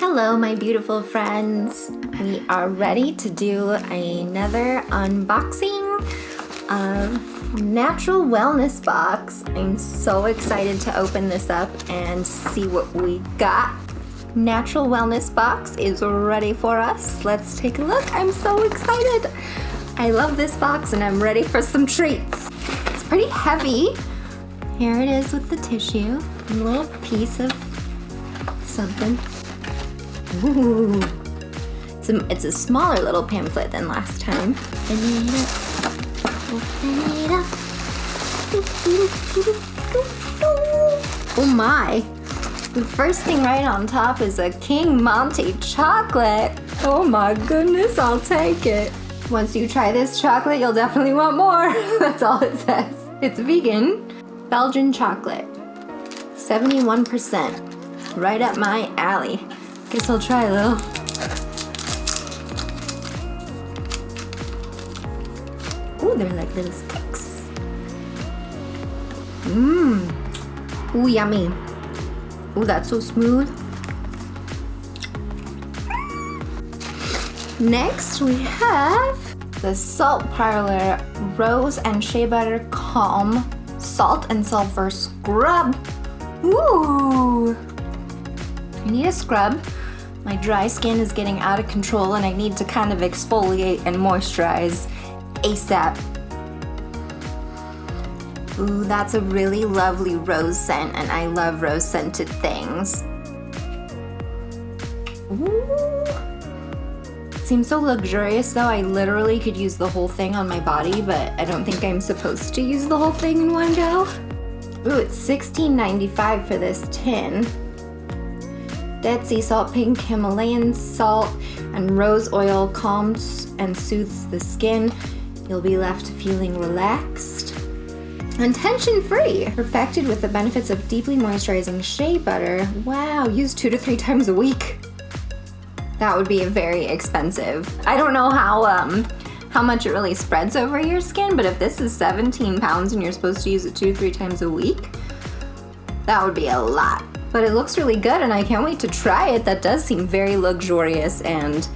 Hello, my beautiful friends. We are ready to do another unboxing of Natural Wellness Box. I'm so excited to open this up and see what we got. Natural Wellness Box is ready for us. Let's take a look. I'm so excited. I love this box and I'm ready for some treats. It's pretty heavy. Here it is with the tissue. A little piece of something. Ooh. It's a smaller little pamphlet than last time. Open it up. Open it up. Oh my. The first thing right on top is a King Monty chocolate. Oh my goodness, I'll take it. Once you try this chocolate, you'll definitely want more. That's all it says. It's vegan. Belgian chocolate. 71%. Right up my alley. Guess I'll try a little. Ooh, they're like little sticks. Mmm. Ooh, yummy. Ooh, that's so smooth. Next, we have the Salt Parlor Rose and Shea Butter Calm Salt and Sulfur Scrub. Ooh. I need a scrub. My dry skin is getting out of control and I need to kind of exfoliate and moisturize ASAP. Ooh, that's a really lovely rose scent and I love rose scented things. Ooh. Seems so luxurious though. I literally could use the whole thing on my body, but I don't think I'm supposed to use the whole thing in one go. Ooh, it's $16.95 for this tin. Dead sea salt, pink Himalayan salt, and rose oil calms and soothes the skin. You'll be left feeling relaxed and tension-free. Perfected with the benefits of deeply moisturizing shea butter. Wow, use 2 to 3 times a week. That would be very expensive. I don't know how much it really spreads over your skin, but if this is 17 pounds and you're supposed to use it 2 to 3 times a week, that would be a lot. But it looks really good and I can't wait to try it. That does seem very luxurious and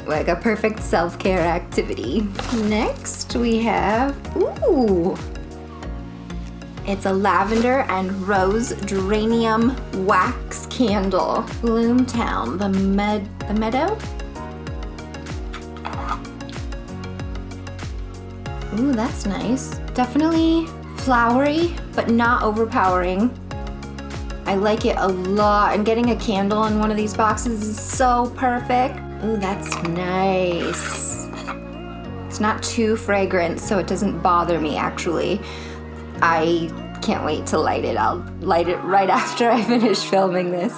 like a perfect self-care activity. Next we have, ooh, it's a lavender and rose geranium wax candle. Bloomtown, the meadow. Ooh, that's nice. Definitely flowery, but not overpowering. I like it a lot, and getting a candle in one of these boxes is so perfect. Ooh, that's nice. It's not too fragrant, so it doesn't bother me actually. I can't wait to light it. I'll light it right after I finish filming this.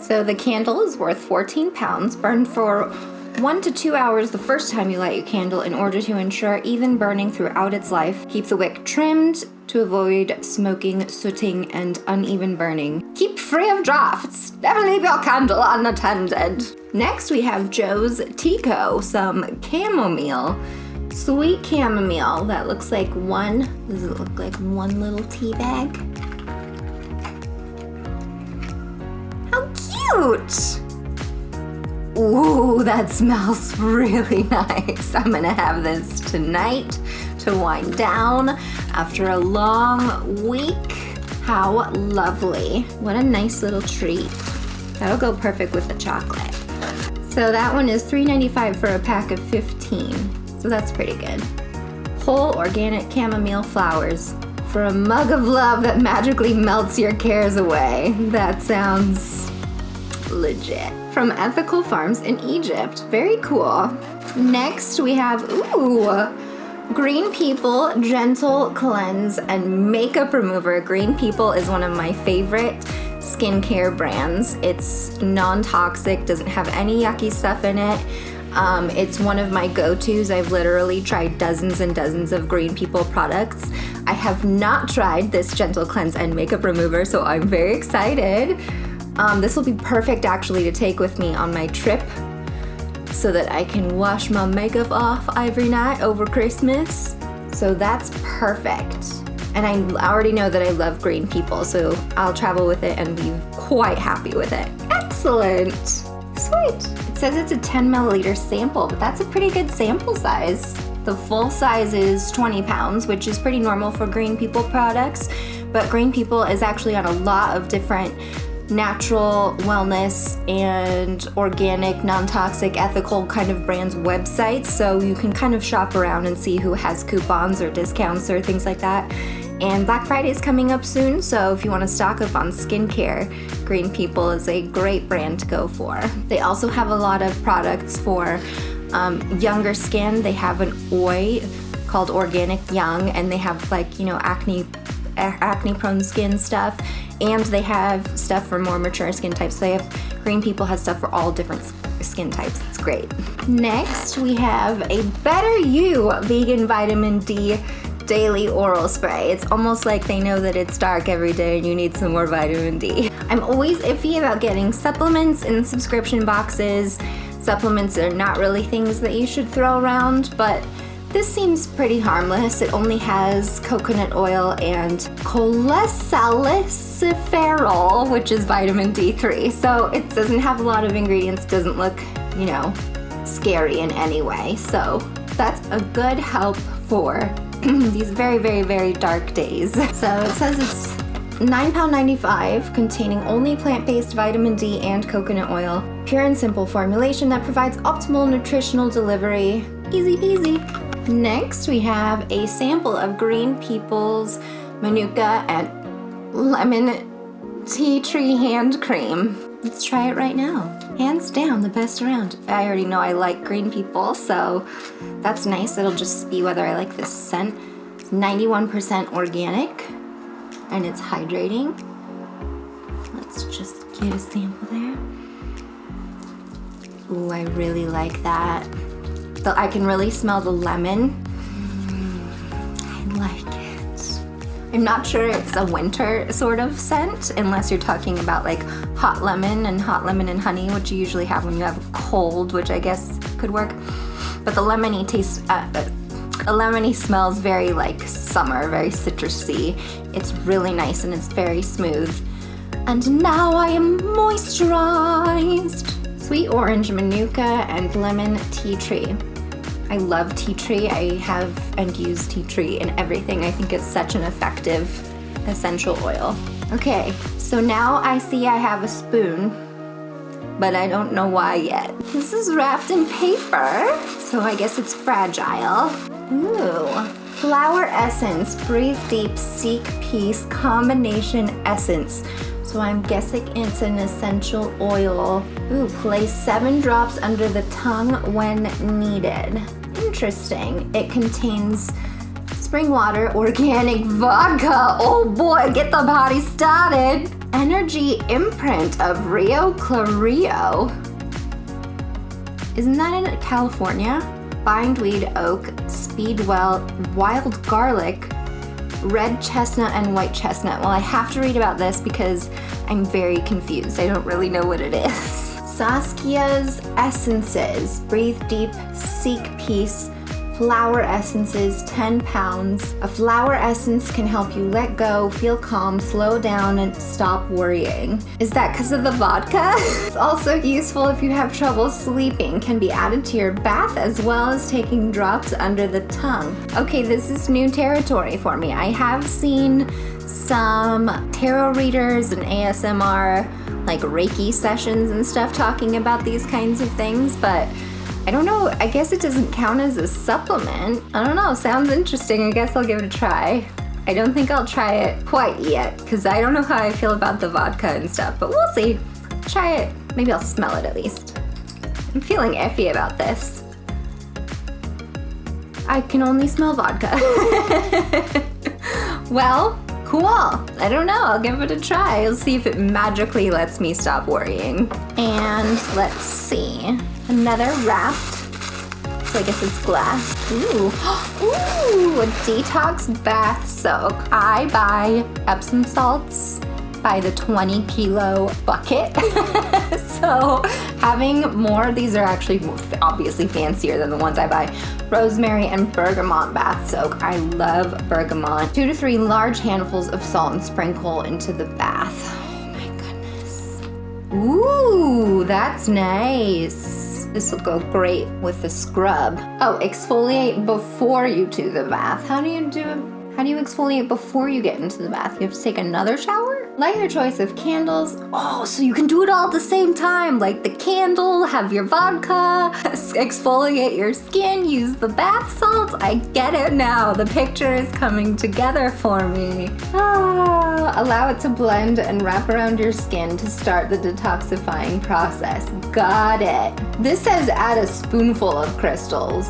So the candle is worth 14 pounds, burned for 1 to 2 hours the first time you light your candle in order to ensure even burning throughout its life. Keep the wick trimmed to avoid smoking, sooting, and uneven burning. Keep free of drafts. Never leave your candle unattended. Next we have Joe's Tico, some chamomile. Sweet chamomile that looks like does it look like one little tea bag? How cute! Ooh, that smells really nice. I'm gonna have this tonight to wind down after a long week. How lovely. What a nice little treat. That'll go perfect with the chocolate. So that one is $3.95 for a pack of 15. So that's pretty good. Whole organic chamomile flowers for a mug of love that magically melts your cares away. That sounds legit. From ethical farms in Egypt. Very cool. Next we have, ooh, Green People Gentle Cleanse and Makeup Remover. Green People is one of my favorite skincare brands. It's non-toxic, doesn't have any yucky stuff in it. It's one of my go-tos. I've literally tried dozens and dozens of Green People products. I have not tried this Gentle Cleanse and Makeup Remover, so I'm very excited. This will be perfect actually to take with me on my trip so that I can wash my makeup off every night over Christmas. So that's perfect. And I already know that I love green people, so I'll travel with it and be quite happy with it. Excellent. Sweet. It says it's a 10 milliliter sample, but that's a pretty good sample size. The full size is 20 pounds, which is pretty normal for Green People products, but Green People is actually on a lot of different natural wellness and organic, non-toxic, ethical kind of brands websites, so you can kind of shop around and see who has coupons or discounts or things like that. And Black Friday is coming up soon, so if you want to stock up on skincare, Green People is a great brand to go for. They also have a lot of products for younger skin. They have an oil called Organic Young, and they have like, you know, acne prone skin stuff, and they have stuff for more mature skin types. So they have, Green People has stuff for all different skin types. It's great. Next, we have a Better You vegan vitamin D daily oral spray. It's almost like they know that it's dark every day and you need some more vitamin D. I'm always iffy about getting supplements in subscription boxes. Supplements are not really things that you should throw around, but this seems pretty harmless. It only has coconut oil and cholecalciferol, which is vitamin D3. So it doesn't have a lot of ingredients, doesn't look, you know, scary in any way. So that's a good help for these very, very, very dark days. So it says it's £9.95, containing only plant-based vitamin D and coconut oil. Pure and simple formulation that provides optimal nutritional delivery. Easy peasy. Next, we have a sample of Green People's Manuka and Lemon Tea Tree Hand Cream. Let's try it right now. Hands down, the best around. I already know I like Green People, so that's nice. It'll just be whether I like this scent. It's 91% organic, and it's hydrating. Let's just get a sample there. Ooh, I really like that. I can really smell the lemon. I like it. I'm not sure it's a winter sort of scent, unless you're talking about like hot lemon and honey, which you usually have when you have a cold, which I guess could work. But the lemony taste, a lemony smells very like summer, very citrusy. It's really nice and it's very smooth. And now I am moisturized. Sweet orange Manuka and lemon tea tree. I love tea tree. I have and use tea tree in everything. I think it's such an effective essential oil. Okay, so now I see I have a spoon, but I don't know why yet. This is wrapped in paper, so I guess it's fragile. Ooh, flower essence, breathe deep, seek peace, combination essence. So I'm guessing it's an essential oil. Ooh, place 7 drops under the tongue when needed. Interesting. It contains spring water, organic vodka. Oh boy, get the party started. Energy imprint of Rio Clario. Isn't that in California? Bindweed oak, speedwell, wild garlic, red chestnut, and white chestnut. Well, I have to read about this because I'm very confused. I don't really know what it is. Saskia's Essences, breathe deep, seek peace, flower essences, 10 pounds. A flower essence can help you let go, feel calm, slow down, and stop worrying. Is that because of the vodka? It's also useful if you have trouble sleeping. Can be added to your bath as well as taking drops under the tongue. Okay, this is new territory for me. I have seen some tarot readers and ASMR, like Reiki sessions and stuff talking about these kinds of things, but I don't know, I guess it doesn't count as a supplement. I don't know, sounds interesting. I guess I'll give it a try. I don't think I'll try it quite yet, because I don't know how I feel about the vodka and stuff, but we'll see. Try it. Maybe I'll smell it at least. I'm feeling iffy about this. I can only smell vodka. Well, cool. I don't know, I'll give it a try. I'll see if it magically lets me stop worrying. And let's see. Another wrapped, so I guess it's glass. Ooh, ooh, a detox bath soak. I buy Epsom salts by the 20 kilo bucket. So having more. These are actually obviously fancier than the ones I buy. Rosemary and bergamot bath soak. I love bergamot. 2 to 3 large handfuls of salt and sprinkle into the bath. Oh my goodness. Ooh, that's nice. This will go great with the scrub. Oh, exfoliate before you do the bath. How do you exfoliate before you get into the bath? You have to take another shower? Light your choice of candles. Oh, so you can do it all at the same time. Light the candle, have your vodka, exfoliate your skin, use the bath salts. I get it now. The picture is coming together for me. Allow it to blend and wrap around your skin to start the detoxifying process. Got it. This says add a spoonful of crystals,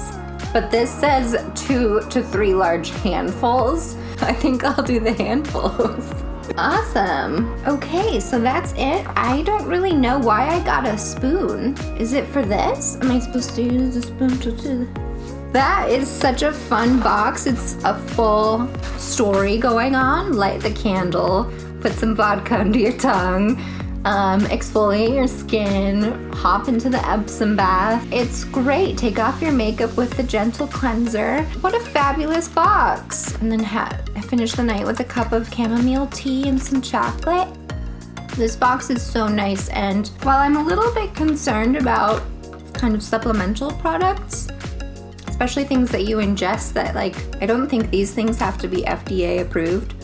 but this says 2 to 3 large handfuls. I think I'll do the handfuls. Awesome. Okay, so that's it. I don't really know why I got a spoon. Is it for this? Am I supposed to use the spoon to do that? Is such a fun box. It's a full story going on. Light the candle, put some vodka under your tongue, exfoliate your skin, hop into the Epsom bath. It's great. Take off your makeup with the gentle cleanser. What a fabulous box. And then finish the night with a cup of chamomile tea and some chocolate. This box is so nice, and while I'm a little bit concerned about kind of supplemental products, especially things that you ingest that, like, I don't think these things have to be FDA approved,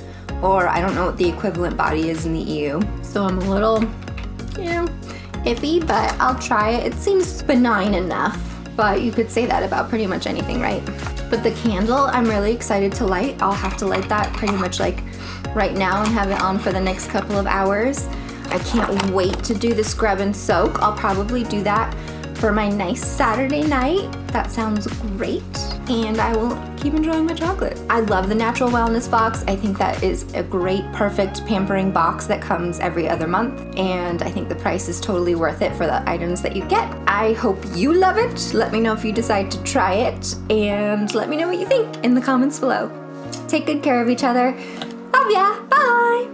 or I don't know what the equivalent body is in the EU. So I'm a little, iffy, but I'll try it. It seems benign enough, but you could say that about pretty much anything, right? But the candle, I'm really excited to light. I'll have to light that pretty much like right now and have it on for the next couple of hours. I can't wait to do the scrub and soak. I'll probably do that for my nice Saturday night. That sounds great. And I will keep enjoying my chocolate. I love the Natural Wellness box. I think that is a great, perfect pampering box that comes every other month. And I think the price is totally worth it for the items that you get. I hope you love it. Let me know if you decide to try it. And let me know what you think in the comments below. Take good care of each other. Love ya. Bye.